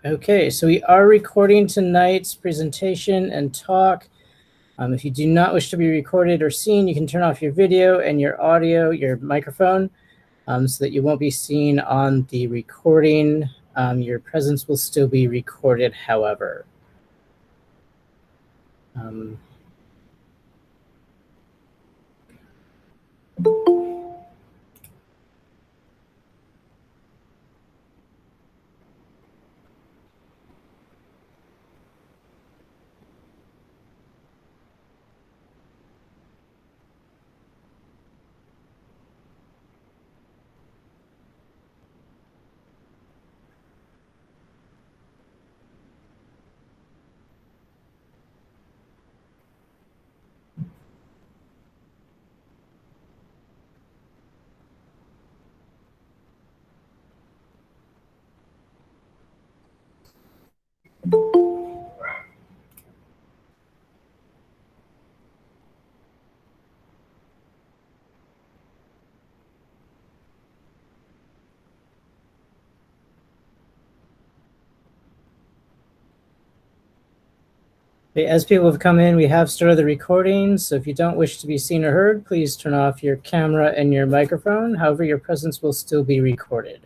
Okay, so we are recording tonight's presentation and talk. If you do not wish to be recorded or seen, you can turn off your video and your audio, your microphone, so that you won't be seen on the recording. Your presence will still be recorded, however. As people have come in, we have started the recording, so if you don't wish to be seen or heard, please turn off your camera and your microphone. However, your presence will still be recorded.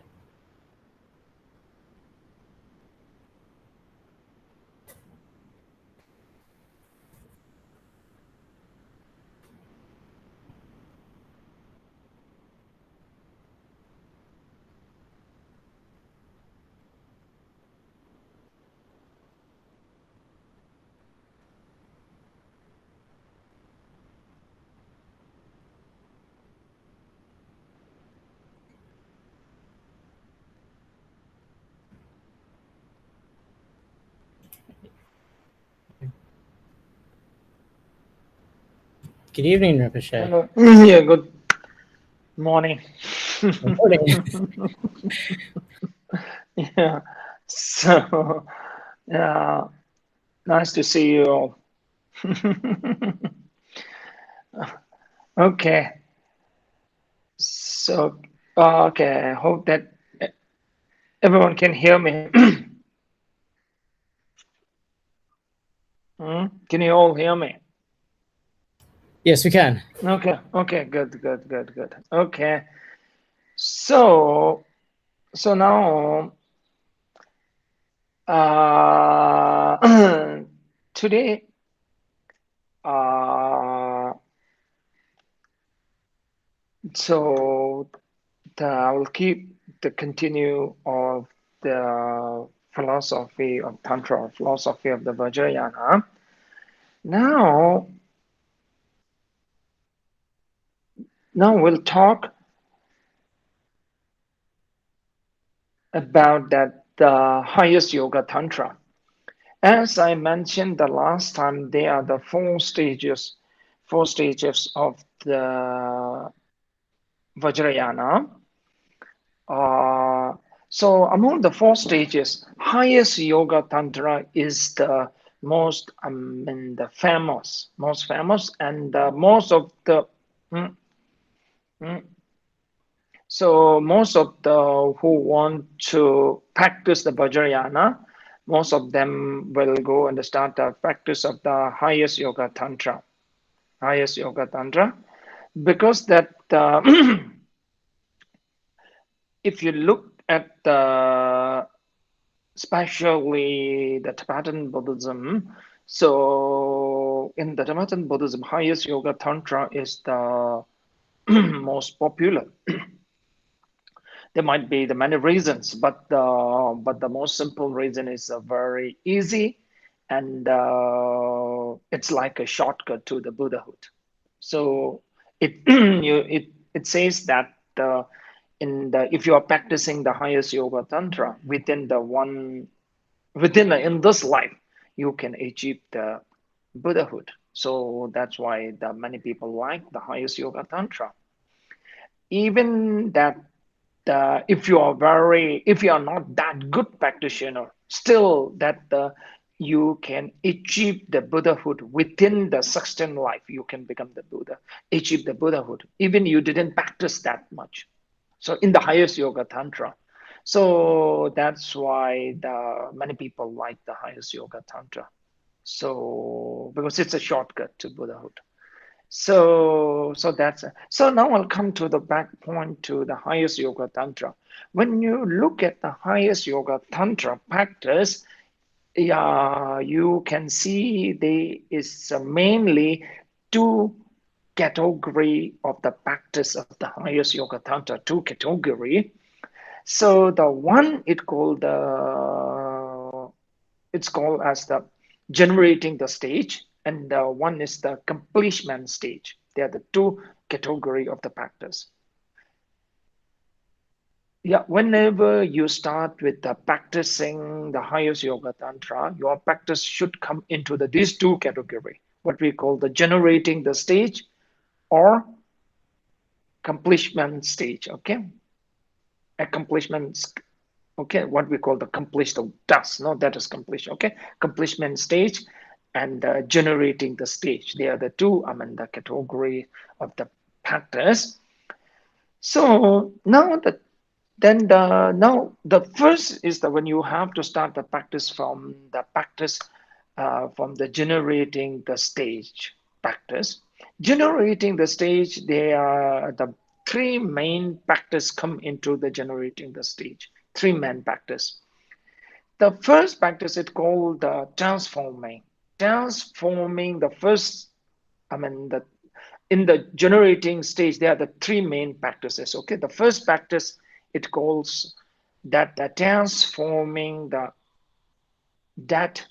Good evening, Rinpoche. Hello. Yeah, good morning. Good morning. Yeah, so nice to see you all. Okay, so okay, I hope that everyone can hear me. Can you all hear me? Yes, we can. Okay, good. Okay, so now today so I will keep the continue of the philosophy of Tantra, philosophy of the Vajrayana. Now we'll talk about that the highest yoga Tantra. As I mentioned the last time, there are the four stages of the Vajrayana. So among the four stages, highest yoga tantra is the most famous, and most of the so most of the who want to practice the Vajrayana, most of them will go and start the practice of the highest yoga tantra, because that if you look at especially the Tibetan Buddhism, so in the Tibetan Buddhism, highest yoga tantra is the most popular. There might be the many reasons, but the most simple reason is very easy, and it's like a shortcut to the Buddhahood. So it says that if you are practicing the highest yoga tantra in this life, you can achieve the Buddhahood. So that's why many people like the highest yoga tantra. Even that if you are not that good practitioner, still that you can achieve the Buddhahood within the 16th life. You can become the Buddha, achieve the Buddhahood, even you didn't practice that much. So in the highest yoga tantra, So that's why many people like the highest yoga tantra. So because it's a shortcut to Buddhahood. So now I'll come to the back point to the highest yoga tantra. When you look at the highest yoga tantra practice, yeah, you can see there is mainly two category of the practice of the highest yoga tantra. Two category. So the one it's called as the generating the stage, and one is the completion stage. They are the two category of the practice. Yeah, whenever you start with the practicing the highest yoga tantra, your practice should come into these two category, what we call the generating the stage or completion stage. Okay, accomplishment. Okay, what we call the completion task. No, that is completion. Okay, completion stage and generating the stage. They are the two. I mean, the category of the practice. So now the first is that when you have to start the practice from the generating the stage practice. Generating the stage, they are the three main practice come into the generating the stage. Three main practice. The first practice is called the transforming. Transforming the first, I mean in the generating stage, there are the three main practices. Okay, the first practice it calls that the transforming that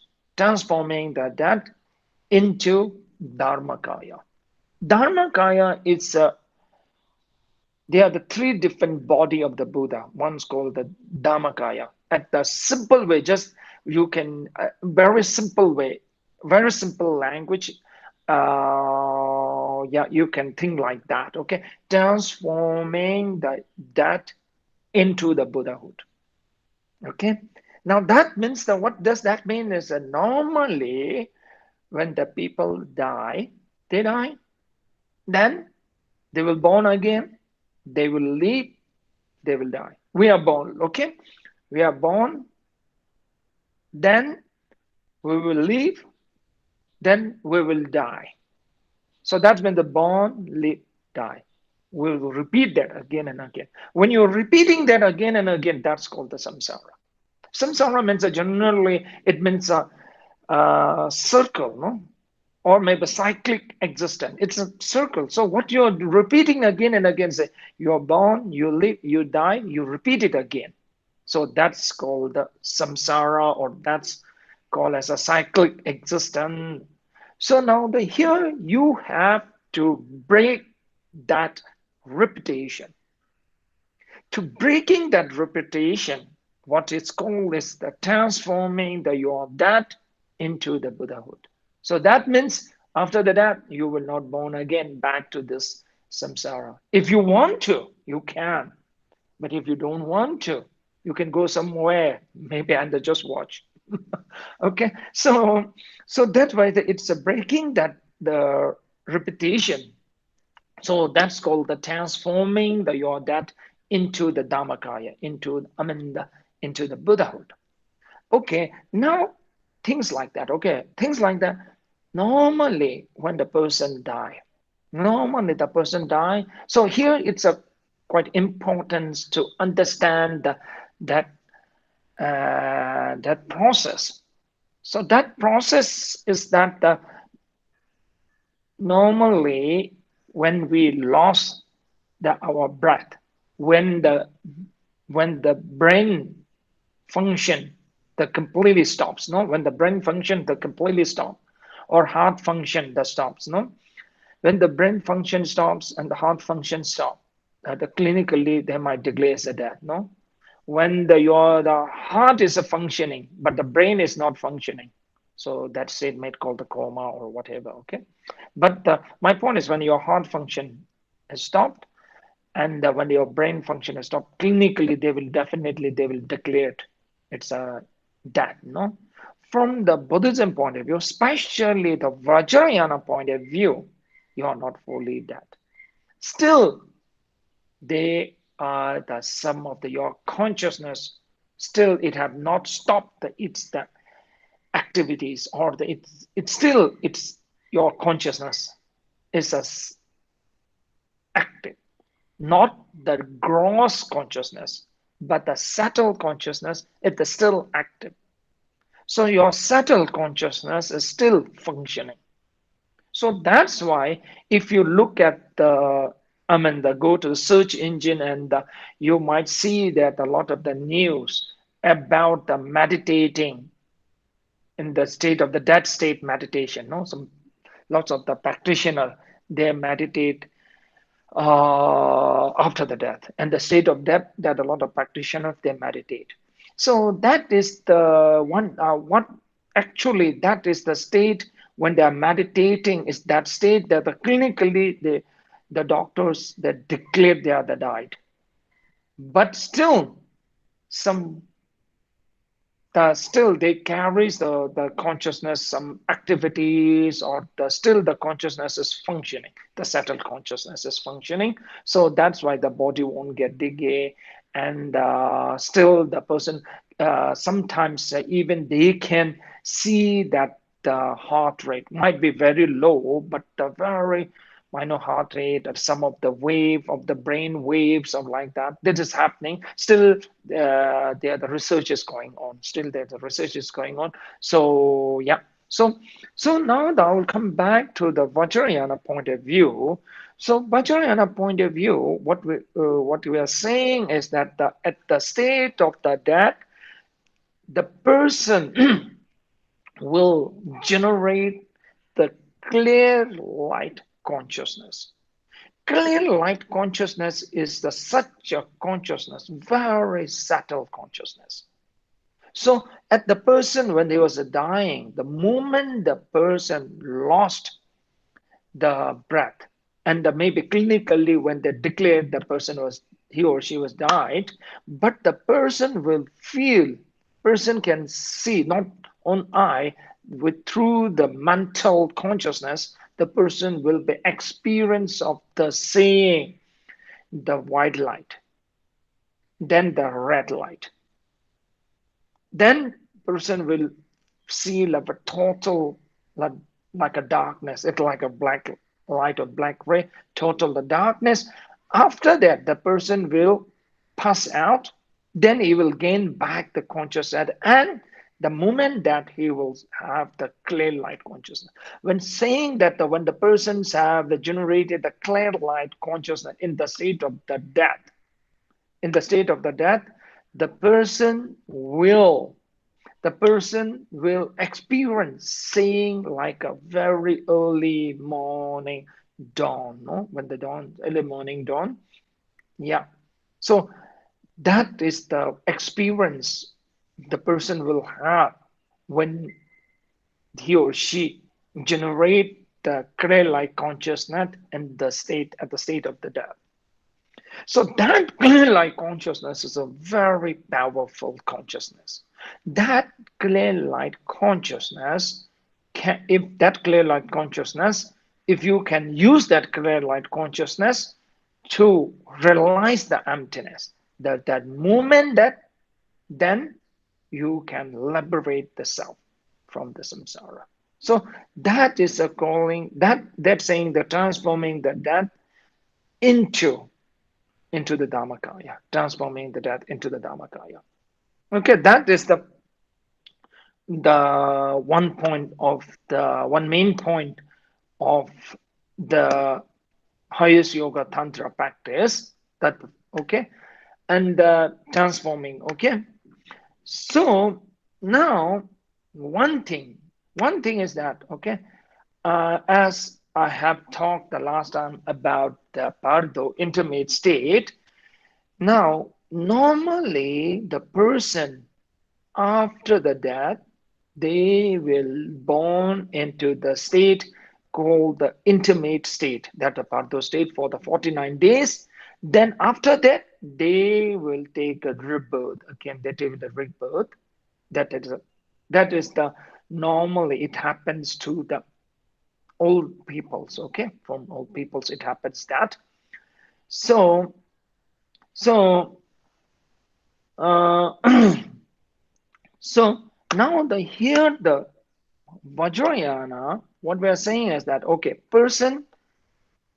into Dharmakaya. Dharmakaya is they are the three different body of the Buddha. One's called the Dharmakaya. At the simple way, just you can very simple way, very simple language. Yeah, you can think like that. Okay, transforming that into the Buddhahood. Okay, now that means that what does that mean is that normally when the people die, they die, then they will born again, they will live, they will die. We are born, okay? We are born, then we will live, then we will die. So that's when the born, live, die. We will repeat that again and again. When you're repeating that again and again, that's called the samsara. Samsara means generally, it means a circle, no? Or maybe cyclic existence. It's a circle. So what you're repeating again and again, say you're born, you live, you die, you repeat it again. So that's called the samsara, or that's called as a cyclic existence. So now here you have to break that repetition. To breaking that repetition, what it's called is the transforming your that into the Buddhahood. So that means after the death, you will not born again back to this samsara. If you want to, you can. But if you don't want to, you can go somewhere, maybe and just watch. Okay, so that's why it's a breaking that the repetition. So that's called the transforming your that into the Dharmakaya, into the Buddhahood. Okay, now things like that. Okay, things like that. Normally, when the person die, So here it's a quite important to understand that process. So that process is that normally when we lost our breath, when the brain function that completely stops, no, when the brain function that completely stops, or heart function that stops, no, when the brain function stops and the heart function stops, clinically they might declare as a death, no. When the heart is functioning but the brain is not functioning, so that's it, might call the coma or whatever. Okay, but my point is when your heart function has stopped and when your brain function has stopped, clinically they will declare it's a death, no. From the Buddhism point of view, especially the Vajrayana point of view, you are not fully dead. Still, they the sum of your consciousness. Still, it have not stopped the activities, or it's your consciousness is as active, not the gross consciousness, but the subtle consciousness. It is still active. So your subtle consciousness is still functioning. So that's why if you look at go to the search engine, and you might see that a lot of the news about the meditating in the state of the dead state meditation. No, lots of the practitioner, they meditate after the death, and the state of death that a lot of practitioners, they meditate. So that is the one. What actually that is the state when they are meditating, is that state that clinically the doctors that declare they are the died, but still some still they carries the consciousness, some activities, or still the consciousness is functioning, the settled consciousness is functioning. So that's why the body won't get decay, and still the person sometimes even they can see that the heart rate might be very low, but the very minor heart rate, or some of the wave of the brain waves or like that, that is happening. Still, there the research is going on. Still, there the research is going on. So yeah. So now I will come back to the Vajrayana point of view. So Vajrayana point of view, what we are saying is that at the state of the death, the person will generate the clear light consciousness. Clear light consciousness is such a consciousness, very subtle consciousness. So at the person when they was dying, the moment the person lost the breath, and maybe clinically when they declared the person was, he or she was died, but the person will feel, person can see, not on eye, with through the mental consciousness, the person will be experience of the seeing the white light, then the red light, then person will see like a total, like a darkness. It's like a black light or black ray, total the darkness. After that, the person will pass out. Then he will gain back the consciousness, and the moment that he will have the clear light consciousness. When saying that when the persons have generated the clear light consciousness in the state of the death, in the state of the death, the person will experience seeing like a very early morning dawn, no? When the dawn, early morning dawn. Yeah. So that is the experience the person will have when he or she generate the clear light consciousness and at the state of the death. So that clear light consciousness is a very powerful consciousness. That clear light consciousness if you can use that clear light consciousness to realize the emptiness, that moment, that then you can liberate the self from the samsara. So that is a calling, that's saying the transforming the death into the Dharmakaya, transforming the death into the Dharmakaya. Okay, that is the one main point of the highest yoga tantra practice. That okay, and transforming. Okay, so now one thing is that okay, as I have talked the last time about the Pardo intermediate state. Now, normally the person after the death, they will born into the state called the intermediate state, that the Pardo state for the 49 days. Then after that, they will take a rebirth. Again, they take the rebirth. That is the normally it happens to the old peoples. Okay, from old peoples it happens that. So So, so now here the Vajrayana, what we are saying is that, okay, person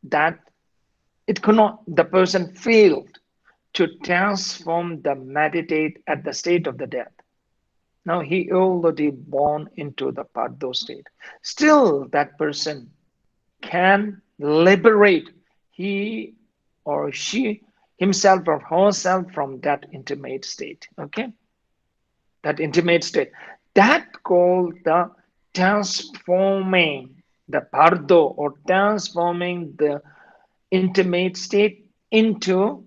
that it could not, the person failed to transform the meditate at the state of the death. Now he already born into the Paddo state. Still, that person can liberate he or she himself or herself from that intimate state. Okay, that intimate state, that called the transforming the Paddo, or transforming the intimate state into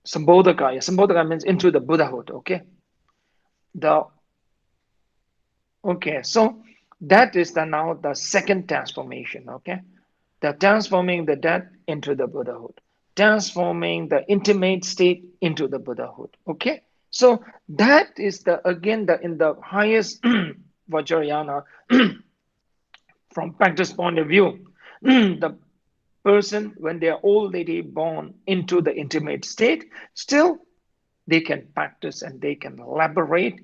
Sambodhakaya. Sambodhakaya means into the Buddhahood. Okay, the okay, so that is the now the second transformation. Okay, the transforming the death into the Buddhahood, transforming the intimate state into the Buddhahood. Okay, so that is the again the in the highest Vajrayana from practice point of view. The person when they are already born into the intimate state, still they can practice and they can liberate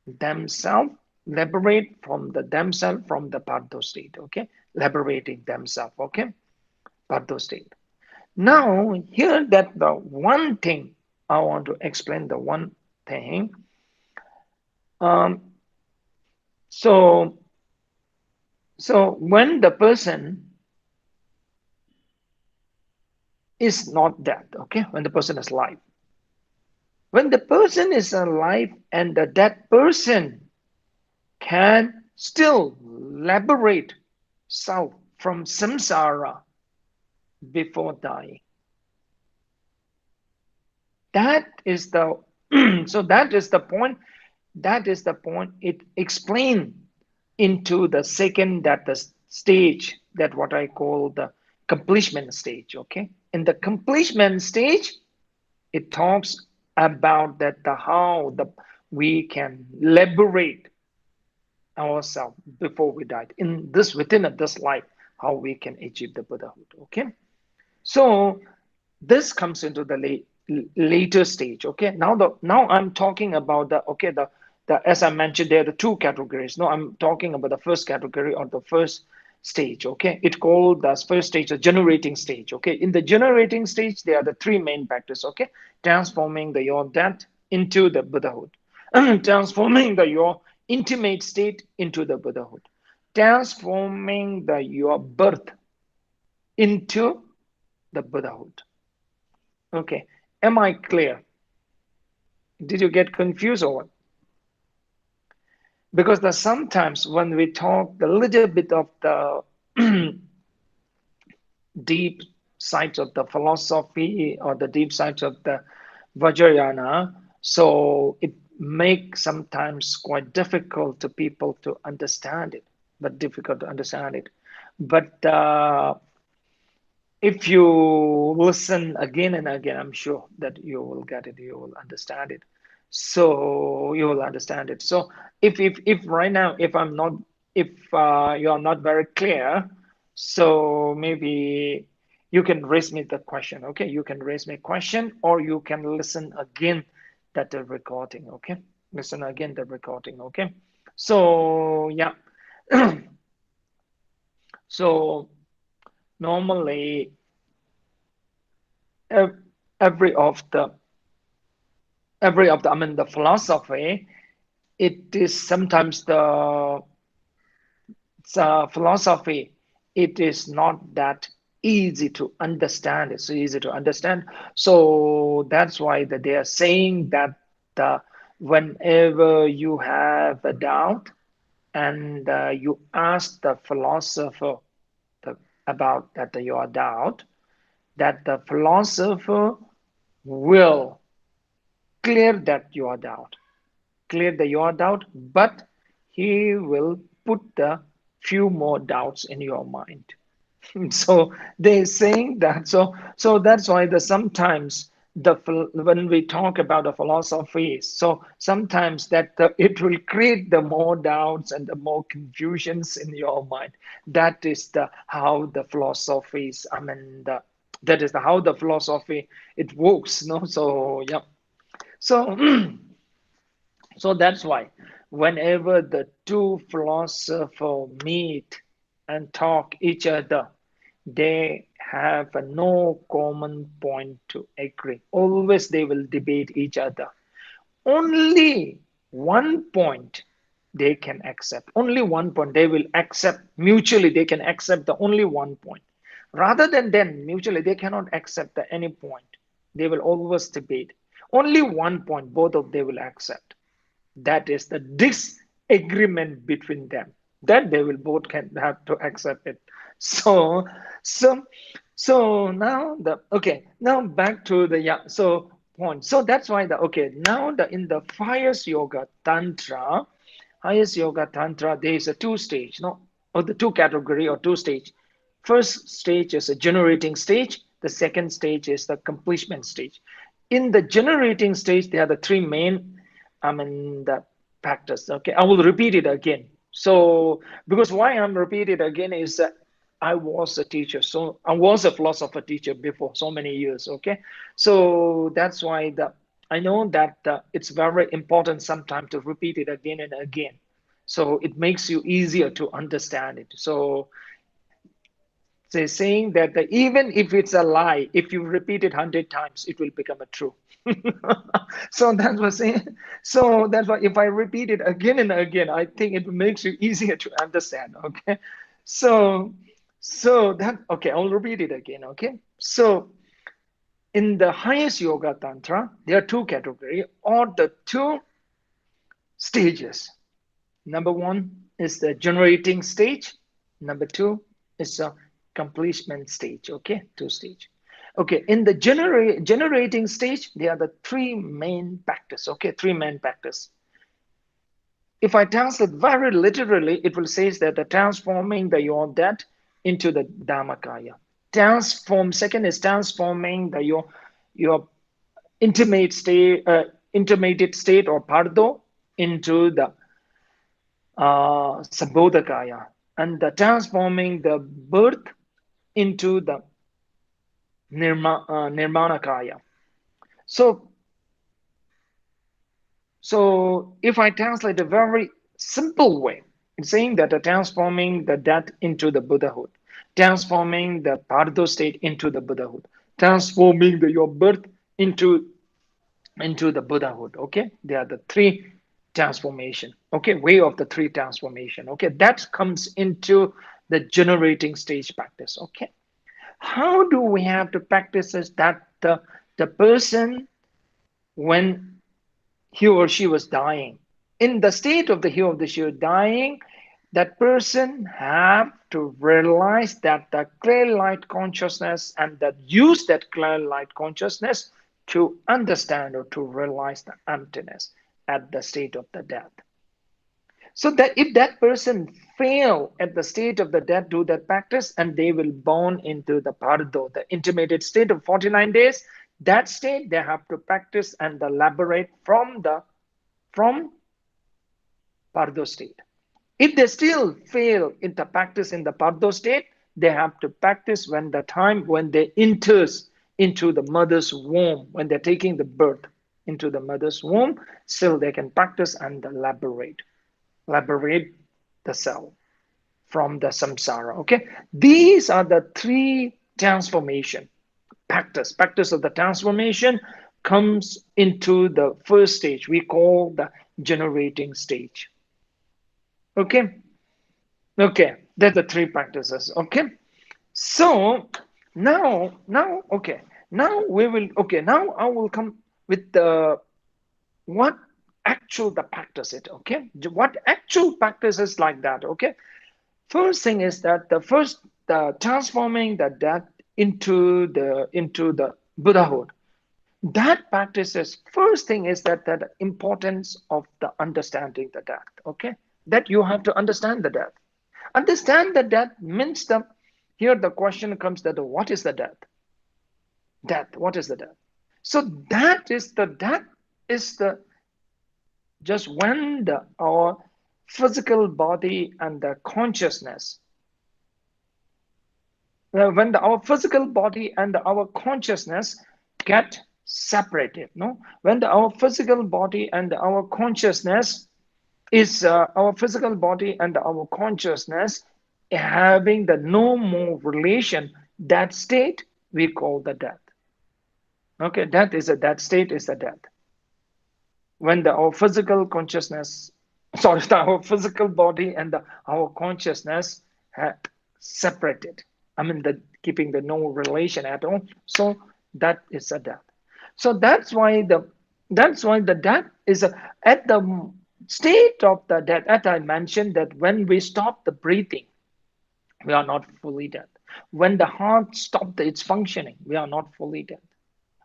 themselves, liberate from the themselves from the Paddo state. Okay, liberating themselves. Okay, Paddo state. Now here that the one thing I want to explain, the one thing. Um, so when the person is not dead, okay, when the person is alive, when the person is alive and the dead person can still liberate self from samsara before dying. That is the so that is the point. That is the point. It explained into the second, that the stage, that what I call the completion stage. Okay, in the completion stage, it talks about that the how the we can liberate ourselves before we die in this within this life, how we can achieve the Buddhahood. Okay, so this comes into the later stage. Okay, now I'm talking about the okay the as I mentioned, there are the two categories. No, I'm talking about the first category or the first stage. Okay, it called the first stage the generating stage. Okay, in the generating stage there are the three main factors. Okay, transforming the your death into the Buddhahood, transforming the your intimate state into the Buddhahood, transforming the your birth into the Buddhahood. Okay, am I clear? Did you get confused or what? Because the sometimes when we talk a little bit of the deep sides of the philosophy or the deep sides of the Vajrayana, so it makes sometimes quite difficult to people to understand it, but difficult to understand it. But if you listen again and again, I'm sure that you will get it, you will understand it. So you will understand it. So if right now, if I'm not, if you are not very clear, so maybe you can raise me the question. Okay, you can raise me a question, or you can listen again that the recording. Okay, listen again the recording. Okay, so yeah. So normally every of the I mean the philosophy, it is sometimes the philosophy, it is not that easy to understand. It's so easy to understand, so that's why that they are saying that whenever you have a doubt and you ask the philosopher the, about that your doubt, that the philosopher will clear that your doubt, clear the your doubt, but he will put the few more doubts in your mind. So they're saying that. So that's why the sometimes the when we talk about the philosophy, so sometimes that it will create the more doubts and the more confusions in your mind. That is the how the philosophies. I mean That is how the philosophy it works, no? So yeah. So so that's why whenever the two philosophers meet and talk each other, they have no common point to agree. Always they will debate each other. Only one point they can accept. Only one point they will accept mutually. They can accept the only one point. Rather than then mutually they cannot accept the any point. They will always debate. Only one point both of they will accept. That is the disagreement between them. That they will both can have to accept it. So so so now the okay, now back to the yeah, so point. So that's why the okay, now the in the highest yoga tantra, there is a two stage, no, or the two category or two stage. First stage is a generating stage. The second stage is the completion stage. In the generating stage, there are the three main, the factors. Okay, I will repeat it again. So, because why I'm repeating it again is that I was a teacher, so I was a philosopher teacher before so many years. Okay, so that's why the I know that it's very important sometimes to repeat it again and again, so it makes you easier to understand it. So they're saying that even if it's a lie, if you repeat it 100 times, it will become a true. So that's what saying. So that's why if I repeat it again and again, I think it makes you easier to understand. Okay. So so that okay, I'll repeat it again. Okay. So in the highest yoga tantra, there are two categories or the two stages. Number one is the generating stage. Number two is the completion stage. Okay, two stage. Okay, in the generating stage, there are the three main factors. Okay, three main factors. If I translate very literally, it will say that the transforming the your death into the Dharmakaya. Second is transforming the your intermediate state or pardo into the Sabodhakaya, and the transforming the birth into the Nirmanakaya. So, so if I translate a very simple way, it's saying that the transforming the death into the Buddhahood, transforming the Pardo state into the Buddhahood, transforming your birth into the Buddhahood. Okay, they are the three transformation. Okay, way of the three transformation. Okay, that comes into the generating stage practice. Okay, how do we have to practice is that the person when he or she was dying, in the state of the he or the she was dying, that person have to realize that the clear light consciousness and that use that clear light consciousness to understand or to realize the emptiness at the state of the death. So that if that person fail at the state of the death do that practice, and they will born into the pardo, the intermediate state of 49 days, that state they have to practice and elaborate from pardo state. If they still fail in the practice in the pardo state, they have to practice when the time when they enters into the mother's womb, when they're taking the birth into the mother's womb, still they can practice and liberate the cell from the samsara. Okay, these are the three transformation practice of the transformation comes into the first stage we call the generating stage. Okay, okay, that's the three practices. Okay, so okay, now we will okay, now I will come with the what actual the practice it. Okay, what actual practice is like that. Okay, first thing is that the transforming the death into the Buddhahood. That practice is first thing is that the importance of the understanding the death. Okay, that you have to understand the death. Understand the death means the here the question comes that what is the death? Death. What is the death? So that is the just when our physical body and the consciousness when our physical body and our consciousness get separated, no? When our physical body and our consciousness is our physical body and our consciousness having the no more relation, that state we call the death. Okay, that state is the death. When our physical consciousness, sorry, our physical body and our consciousness had separated. I mean, keeping the no relation at all. So that is a death. So that's why the death is at the state of the death. As I mentioned, that when we stop the breathing, we are not fully dead. When the heart stopped its functioning, we are not fully dead.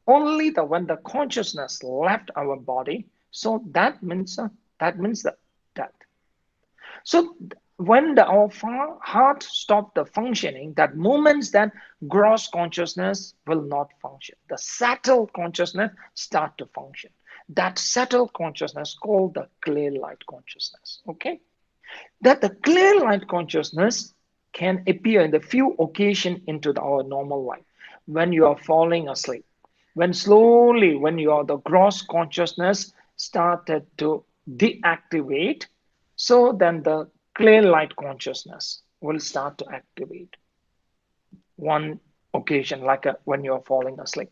Only when the consciousness left our body, so that means the death. So when our heart stopped the functioning, that moments that gross consciousness will not function. The subtle consciousness start to function. That subtle consciousness called the clear light consciousness. Okay, that the clear light consciousness can appear in the few occasions into our normal life. When you are falling asleep, when slowly, when the gross consciousness started to deactivate, so then the clear light consciousness will start to activate one occasion, like when you're falling asleep.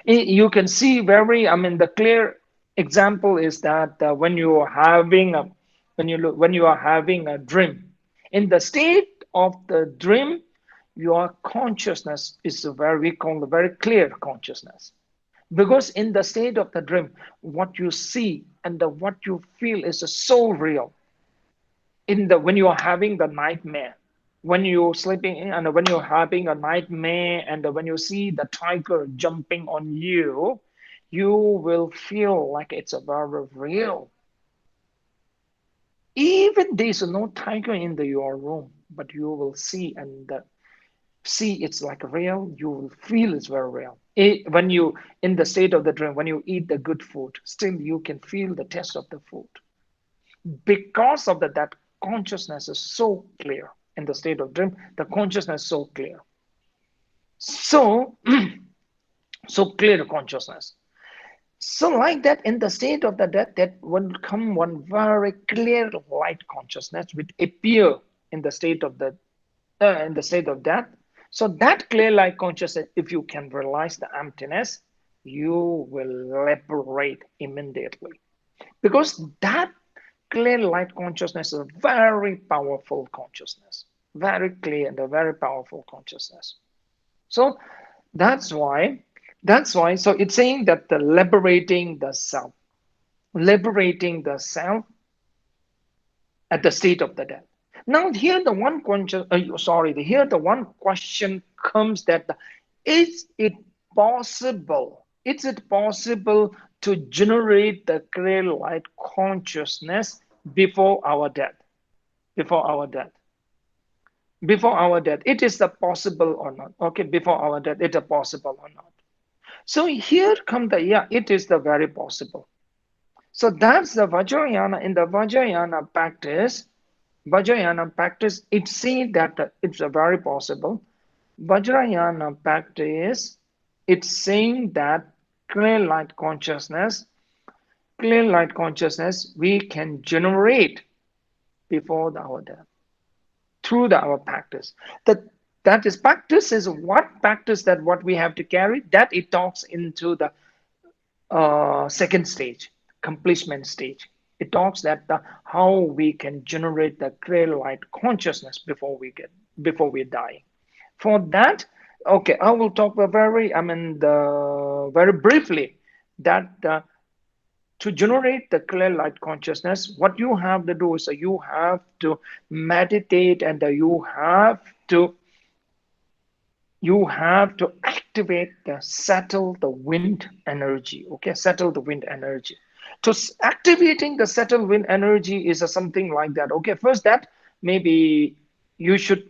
You can see the clear example is that when you are having a when you are having a dream, in the state of the dream, your consciousness is we call a very clear consciousness, because in the state of the dream, what you see and what you feel is so real. When you are having the nightmare, when you're sleeping in, and when you're having a nightmare, and when you see the tiger jumping on you, you will feel like it's a very real. Even there's no tiger in your room, but you will see see it's like real. You will feel it's very real. When you in the state of the dream, when you eat the good food, still you can feel the taste of the food, because of that consciousness is so clear. In the state of dream, the consciousness is so clear, so so clear consciousness. So like that, in the state of the death, that will come one very clear light consciousness which appear in the state of death. So that clear light consciousness, if you can realize the emptiness, you will liberate immediately, because that clear light consciousness is a very powerful consciousness, very clear and a very powerful consciousness. So that's why so it's saying that the liberating the self at the state of the death. Now here the one question, here the one question comes, that is it possible to generate the clear light consciousness before our death? Before our death. Before our death, it is possible or not? Okay, before our death, it is possible or not? So here come it is the very possible. So that's the Vajrayana. In the Vajrayana practice, it says that it's a very possible. Vajrayana practice, it's saying that clear light consciousness, we can generate before our death through our practice. That is practice is what practice that what we have to carry, that it talks into the second stage, completion stage. It talks that how we can generate the clear light consciousness before we die. For that, okay, I will talk very briefly that to generate the clear light consciousness, what you have to do is you have to meditate, and you have to activate the wind energy. Okay, settle the wind energy. To activating the settle wind energy is something like that. Okay, first that maybe you should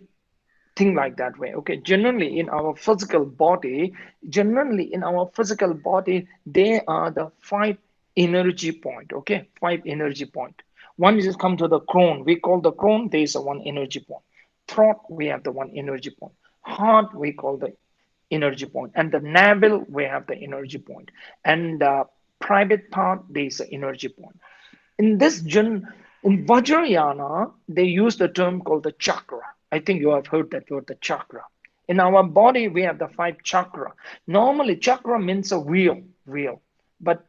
think like that way. Okay, generally in our physical body, there are the 5 energy point. Okay, 5 energy point. One is come to the crown. We call the crown. There is one energy point. Throat, we have the one energy point. Heart we call the energy point, and the navel we have the energy point, and the private part there is the energy point. In this in Vajrayana, they use the term called the chakra. I think you have heard that word, the chakra. In our body, we have the 5 chakra. Normally, chakra means a wheel, but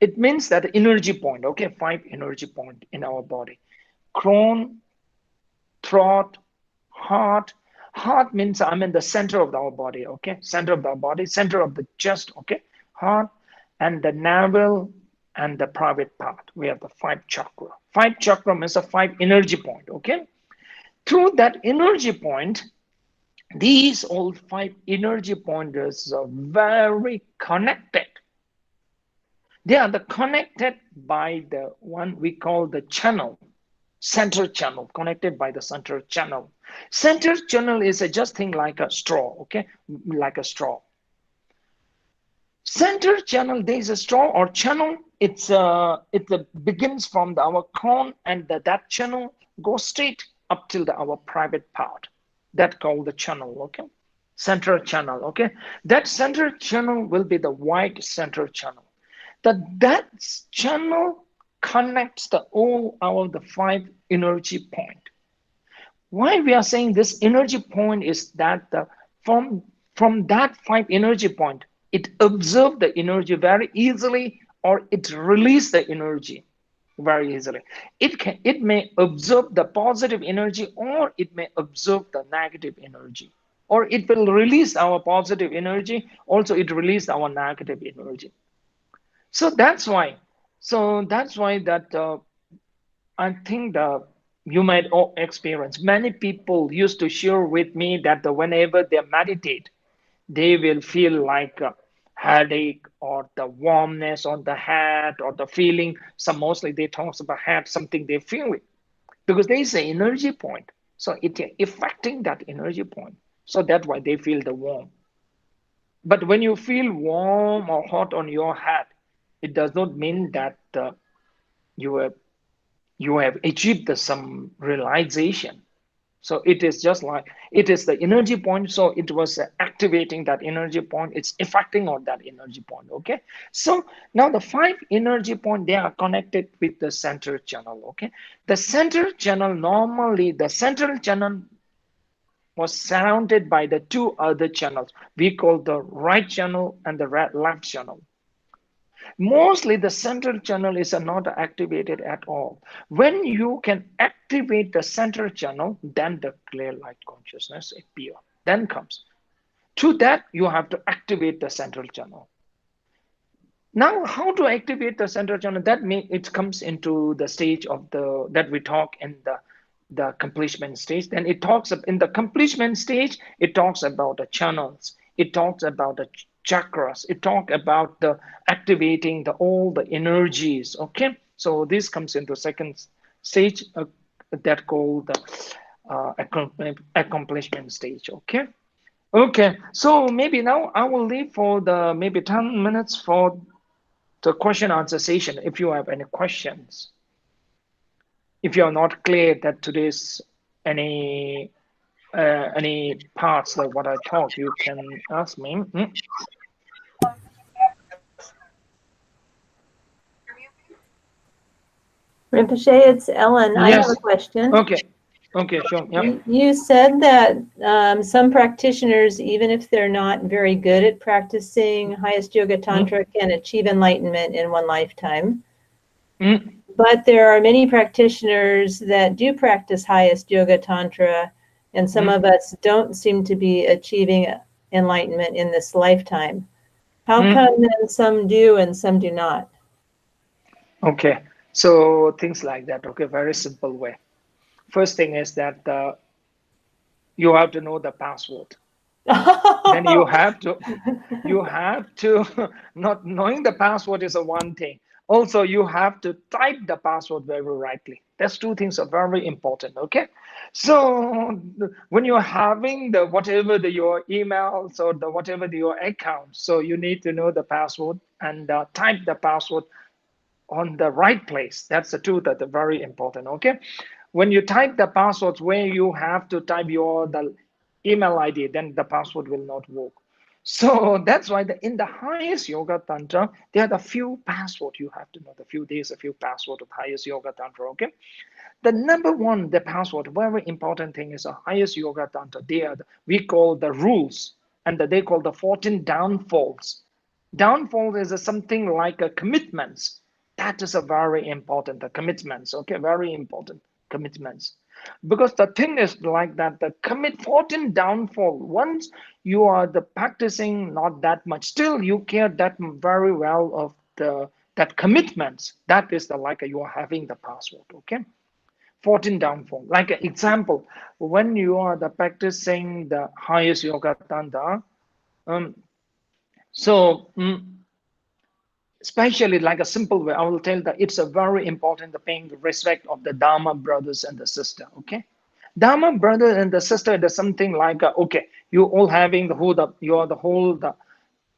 it means that energy point. Okay, 5 energy point in our body: crown, throat, heart. Heart means I'm in the center of our body. Okay, center of the body, center of the chest. Okay, heart, and the navel and the private part. We have the 5 chakra. 5 chakra means a 5 energy point. Okay, through that energy point, these all 5 energy pointers are very connected. They are connected by the one we call the channel, center channel, connected by the center channel. Center channel is just thing like a straw, okay, like a straw. Center channel, there is a straw or channel. It begins from our crown, and that channel goes straight up till our private part. That called the channel, okay, center channel, okay. That center channel will be the white center channel. That channel connects all the 5 energy point. Why we are saying this energy point is that from that 5 energy point, it absorbs the energy very easily, or it release the energy very easily. It may absorb the positive energy, or it may absorb the negative energy, or it will release our positive energy. Also, it release our negative energy. So that's why. I think that you might all experience. Many people used to share with me that whenever they meditate, they will feel like a headache, or the warmness on the head, or the feeling. Some mostly they talk about head, something they feel it, because there is an energy point. So it affecting that energy point. So that's why they feel the warm. But when you feel warm or hot on your head, it does not mean that you have achieved some realization. So it is just like it is the energy point. So it was activating that energy point. It's affecting on that energy point. Okay. So now the 5 energy point, they are connected with the center channel. Okay. The center channel, normally the central channel was surrounded by the 2 other channels. We call the right channel and the left channel. Mostly the central channel is not activated at all. When you can activate the central channel, then the clear light consciousness appear. Then comes. To that, you have to activate the central channel. Now, how to activate the central channel? That means it comes into the stage of that we talk in the accomplishment stage. Then it talks in the accomplishment stage, it talks about the channels. It talks about the chakras. It talks about the activating all the energies. Okay, so this comes into second stage that called the accomplishment stage. Okay. Okay, so maybe now I will leave for the maybe 10 minutes for the question answer session. If you have any questions, if you are not clear that today's any parts of what I taught, you can ask me. Rinpoche, it's Ellen. Yes. I have a question. Okay, sure. Yeah. You said that some practitioners, even if they're not very good at practicing highest yoga tantra, can achieve enlightenment in one lifetime. But there are many practitioners that do practice highest yoga tantra, and some of us don't seem to be achieving enlightenment in this lifetime. How come then some do and some do not? Okay, so things like that. Okay, very simple way. First thing is that you have to know the password. Then you have to not knowing the password is a one thing. Also, you have to type the password very rightly. That's 2 things are very important. Okay, so when you're having whatever your emails or whatever your account, so you need to know the password and type the password on the right place. That's the 2 that are very important. Okay, when you type the passwords, where you have to type the email ID, then the password will not work. So that's why in the highest yoga tantra, there are the few password you have to know, the few days, a few password of highest yoga tantra, okay? The number one, the password, very important thing is the highest yoga tantra. We call the rules, and they call the 14 downfalls. Downfall is something like a commitments. That is a very important, the commitments, okay? Very important commitments. Because the thing is like that, the 14 downfall, once you are the practicing not that much, still you care that very well of that commitments. That is the like you are having the password, okay? 14 downfall. Like an example, when you are the practicing the highest yoga tantra, especially like a simple way, I will tell that it's a very important the paying the respect of the Dharma brothers and the sister. Okay, Dharma brother and the sister. There's something like okay, you all having you are the whole the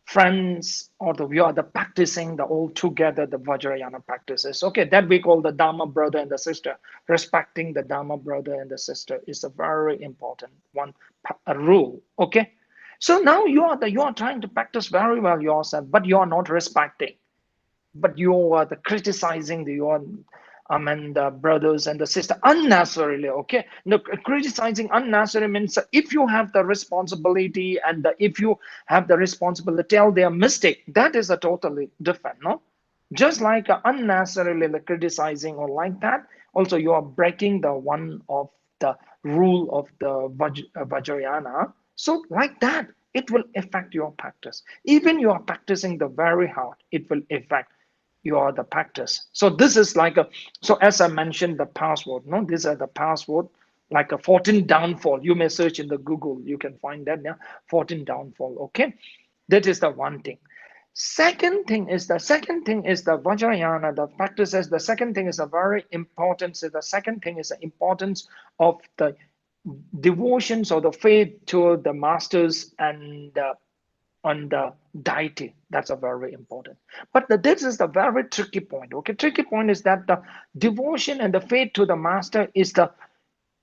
friends or you are the practicing the all together the Vajrayana practices. Okay, that we call the Dharma brother and the sister. Respecting the Dharma brother and the sister is a very important one, a rule. Okay, so now you are trying to practice very well yourself, but you are not respecting. But you are the criticizing the brothers and the sister unnecessarily. Okay, no, criticizing unnecessarily means if you have the responsibility and if you have the responsibility to tell their mistake, that is a totally different, no? Just like unnecessarily criticizing or like that, also you are breaking the one of the rule of the Vajrayana. So like that, it will affect your practice. Even you are practicing the very hard, it will affect the practice. So this is like so as I mentioned the password, no, these are the password like a 14 downfall. You may search in the Google, you can find that now, 14 downfall. Okay, that is the one thing. Second thing is the Vajrayana, the practices. The second thing is a very important. So the second thing is the importance of the devotions or the faith to the masters and on the deity. That's a very important. But this is the very tricky point. Okay, tricky point is that the devotion and the faith to the master is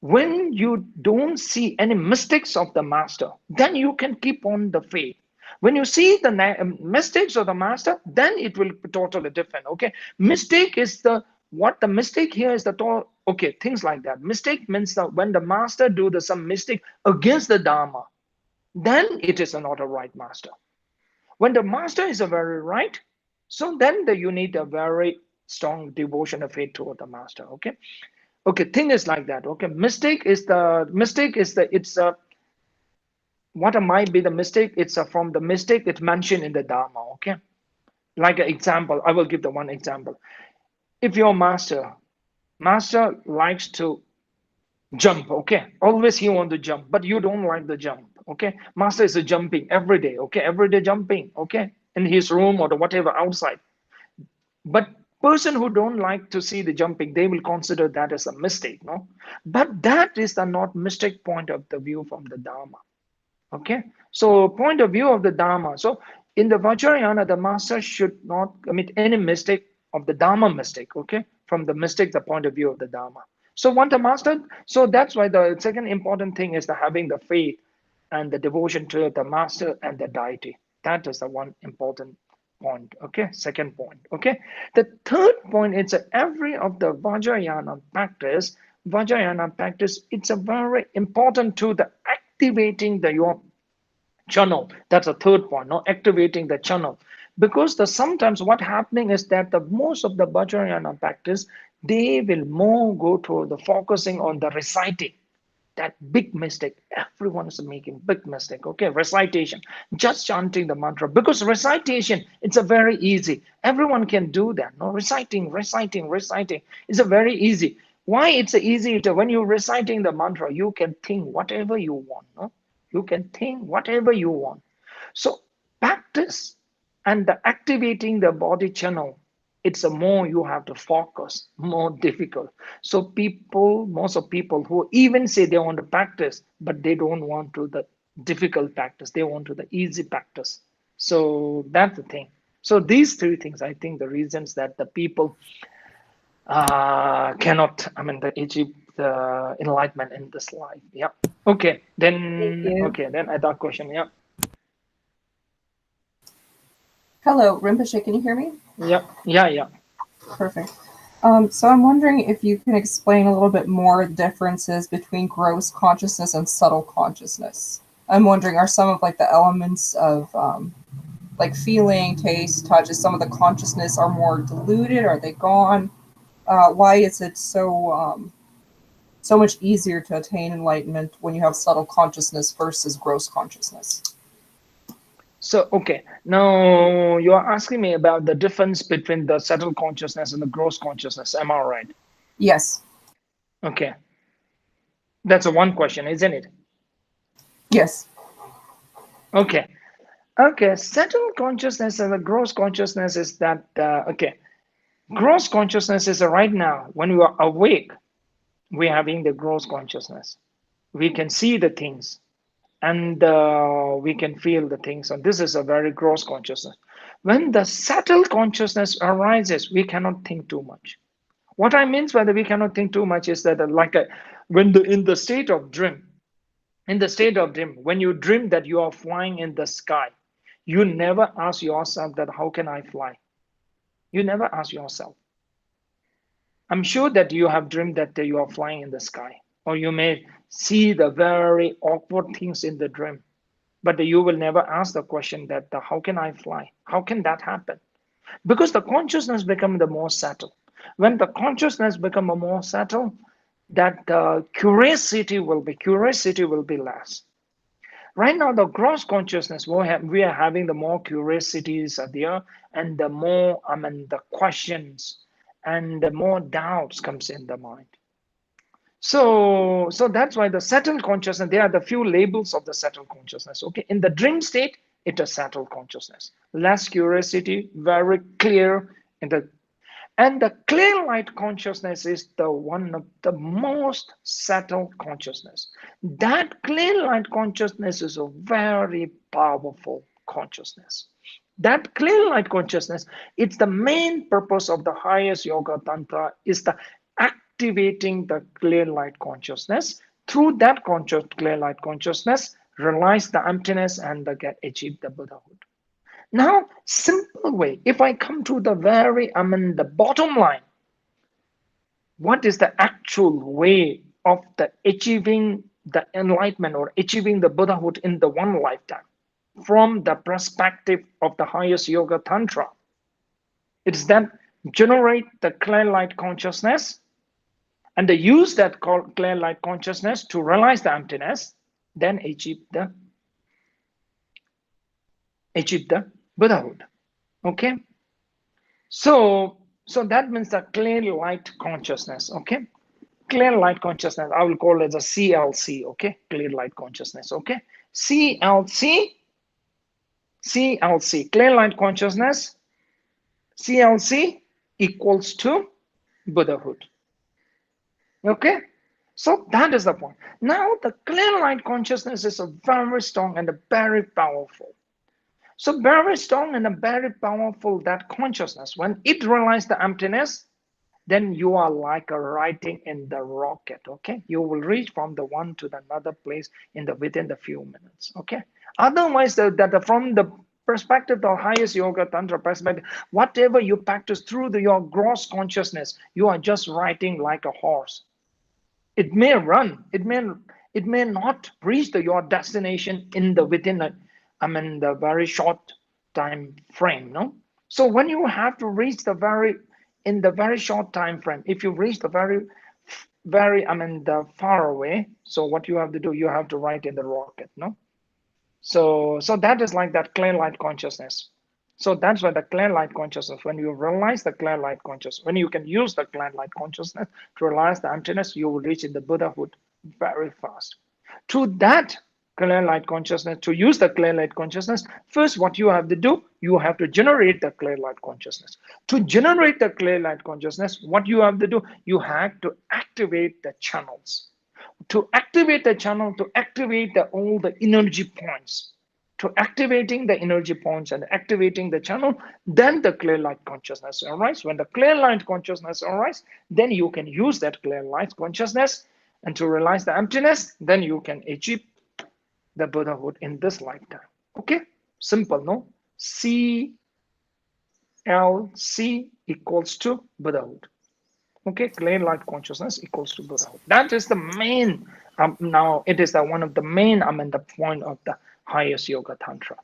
when you don't see any mistakes of the master, then you can keep on the faith. When you see the mistakes of the master, then it will be totally different. Okay, mistake is the mistake here is okay, things like that. Mistake means that when the master do some mistake against the Dharma, then it is not a right master. When the master is a very right, so then you need a very strong devotion of faith toward the master. Okay, okay, thing is like that. Okay, what might be the mistake? It's from the mistake it's mentioned in the Dharma. Okay, like an example, I will give the one example. If your master likes to jump, okay, always he want to jump, but you don't like the jump. Okay, master is jumping every day. Okay, every day jumping. Okay, in his room or whatever outside. But person who don't like to see the jumping, they will consider that as a mistake, no? But that is the not mistake point of the view from the Dharma. Okay, so point of view of the Dharma. So in the Vajrayana, the master should not commit any mistake of the Dharma mistake. Okay, from the mistake, the point of view of the Dharma. So want the master. So that's why the second important thing is having the faith and the devotion to the master and the deity. That is the one important point. Okay, second point. Okay, the third point is every of the Vajrayana practice, it's a very important to the activating your channel. That's a third point. No, activating the channel, because sometimes what happening is that most of the Vajrayana practice, they will more go to the focusing on the reciting. That big mistake, everyone is making big mistake. Okay, recitation, just chanting the mantra, because recitation, it's a very easy, everyone can do that. No, reciting is a very easy. Why it's easy? When you're reciting the mantra, you can think whatever you want. No, you can think whatever you want. So practice and activating the body channel, it's a more you have to focus, more difficult. So most of people who even say they want to practice, but they don't want to the difficult practice, they want to the easy practice. So that's the thing. So these three things, I think the reasons that the people cannot, achieve the enlightenment in this life. Yeah. Okay, Thank then you. okay, then I thought question. Yeah, Hello, Rinpoche, can you hear me? yeah. Perfect. So I'm wondering if you can explain a little bit more the differences between gross consciousness and subtle consciousness. I'm wondering, are some of like the elements of like feeling, taste, touch, is some of the consciousness are more diluted? Are they gone? Why is it so much easier to attain enlightenment when you have subtle consciousness versus gross consciousness? So okay, now you are asking me about the difference between the subtle consciousness and the gross consciousness. Am I right? Yes. Okay, that's a one question, isn't it? Yes. Okay. Okay, subtle consciousness and the gross consciousness is that, okay, gross consciousness is right now, when we are awake, we're having the gross consciousness. We can see the things and we can feel the things. And this is a very gross consciousness. When the subtle consciousness arises, we cannot think too much. What I mean by that we cannot think too much is that when in the state of dream, when you dream that you are flying in the sky, you never ask yourself that how can I fly? You never ask yourself. I'm sure that you have dreamed that you are flying in the sky, or you may see the very awkward things in the dream, but you will never ask the question that how can I fly? How can that happen? Because the consciousness become the more subtle. When the consciousness become a more subtle, that curiosity will be less. Right now, the gross consciousness, we are having the more curiosities are there, and the more, the questions and the more doubts comes in the mind. So that's why the subtle consciousness, there are the few labels of the subtle consciousness. Okay, in the dream state, it is subtle consciousness. Less curiosity, very clear in the and the clear light consciousness is the one of the most subtle consciousness. That clear light consciousness is a very powerful consciousness. That clear light consciousness, it's the main purpose of the highest yoga tantra, is the activating the clear light consciousness. Through that clear light consciousness, realize the emptiness and achieve the Buddhahood. Now, simple way, if I come to the the bottom line, what is the actual way of the achieving the enlightenment or achieving the Buddhahood in the one lifetime? From the perspective of the highest yoga tantra, it's then generate the clear light consciousness and they use that clear light consciousness to realize the emptiness, then achieve the Buddhahood. Okay, so that means the clear light consciousness. Okay, clear light consciousness, I will call it a CLC. Okay, clear light consciousness. Okay, CLC, clear light consciousness, CLC equals to Buddhahood. Okay, so that is the point. Now the clear light consciousness is a very strong and a very powerful. So very strong and a very powerful, that consciousness, when it realizes the emptiness, then you are like a writing in the rocket. Okay, you will reach from the one to the another place within the few minutes. Okay, otherwise from the perspective of highest yoga tantra perspective, whatever you practice through your gross consciousness, you are just riding like a horse. It may run, it may not reach your destination within the very short time frame. No, so when you have to reach the very short time frame, if you reach the very the far away, so what you have to do, you have to write in the rocket. No, so that is like that clear light consciousness. So that's why the clear light consciousness, when you realize the clear light consciousness, when you can use the clear light consciousness to realize the emptiness, you will reach in the Buddhahood very fast. To that clear light consciousness, to use the clear light consciousness, first what you have to do, you have to generate the clear light consciousness. To generate the clear light consciousness, what you have to do, you have to activate the channels. To activate the channel, to activate all the energy points, to activating the energy points and activating the channel, then the clear light consciousness arises. When the clear light consciousness arises, then you can use that clear light consciousness and to realize the emptiness, then you can achieve the Buddhahood in this lifetime. Okay, simple, no? CLC equals to Buddhahood. Okay, clear light consciousness equals to Buddhahood. That is the main. Now it is one of the main. The point of the highest yoga tantra.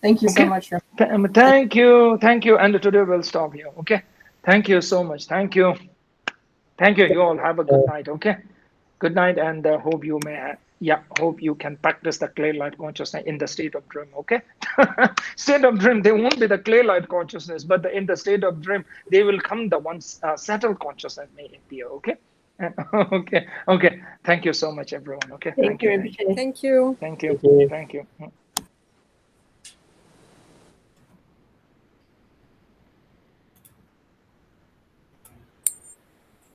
Thank you so Okay. much. Thank you, and today we'll stop here. Okay, thank you so much. Thank you. You all have a good night. Okay, good night, and hope you may. Hope you can practice the clear light consciousness in the state of dream. Okay, state of dream, they won't be the clear light consciousness, but in the state of dream, they will come. The ones settled consciousness may appear. Okay, okay. Thank you so much, everyone. Okay, Thank you. Thank you. Thank you.